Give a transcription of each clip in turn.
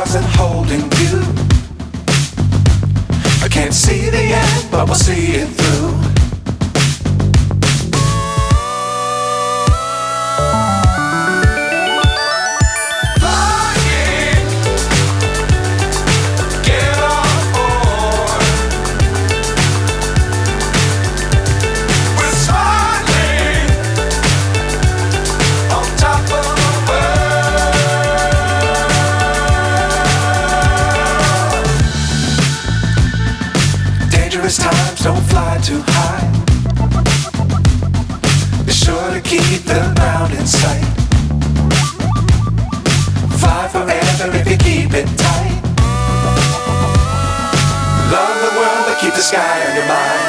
stars and holding you. I can't see the end, but we'll see it through. Times don't fly too high. Be sure to keep the ground in sight. Fly forever if you keep it tight. Love the world but keep the sky on your mind.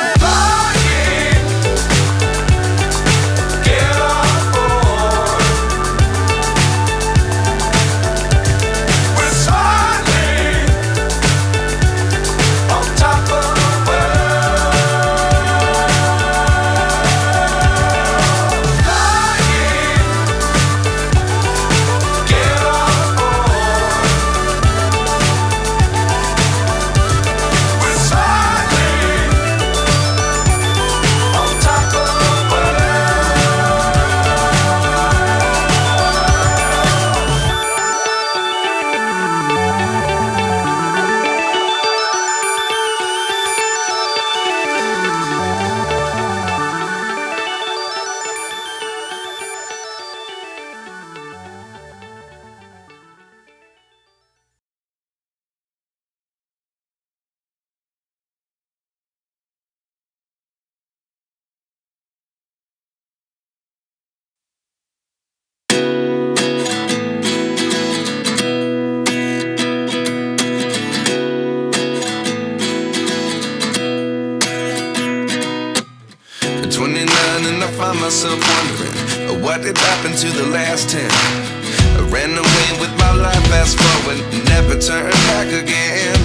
Myself wondering what did happen to the last 10. I ran away with my life, fast forward, never turn back again.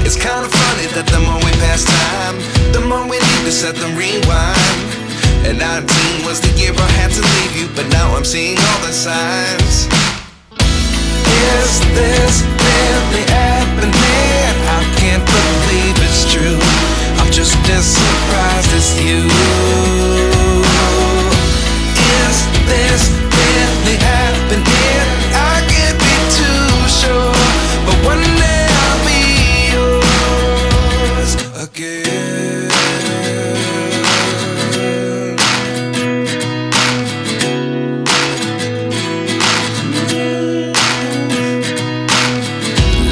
It's kind of funny that the more we pass time, the more we need to set them rewind. And 19 was the year I had to leave you, but now I'm seeing all the signs. Is this really happening? I can't believe it's true. I'm just as surprised as you. Is this really happening? I can't be too sure, but one day I'll be yours again.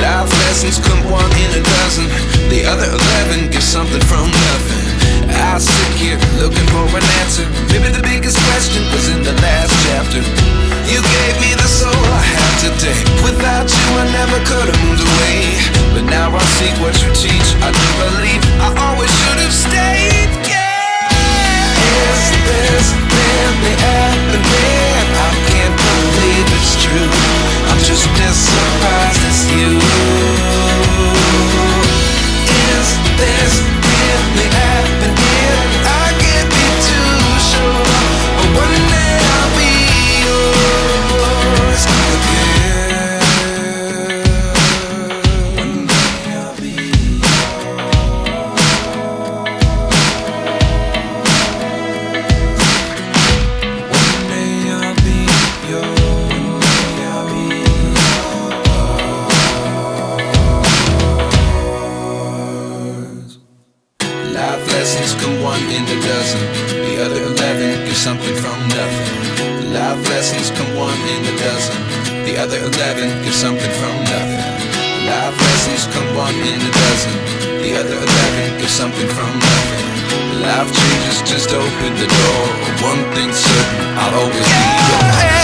Life lessons come one in a dozen. The other 11 give something from nothing. I sit here looking for an answer. Maybe the biggest question was in the last chapter. You gave me the soul I have today. Without you I never could have moved away. But now I see what you teach. I do believe I always should have stayed. Yeah. Is this really happening? I can't believe it's true. I'm just as surprised as you. Is this really happening? I can't be too sure, but one day I'll be yours again. One day I'll be yours. One day I'll be yours. One day I'll be yours. Life lessons come one in a dozen. The other 11 give something from nothing. Life lessons come one in a dozen. The other 11 give something from nothing. Life lessons come one in a dozen. The other 11 give something from nothing. Life changes just open the door. One thing's certain, I'll always be yours.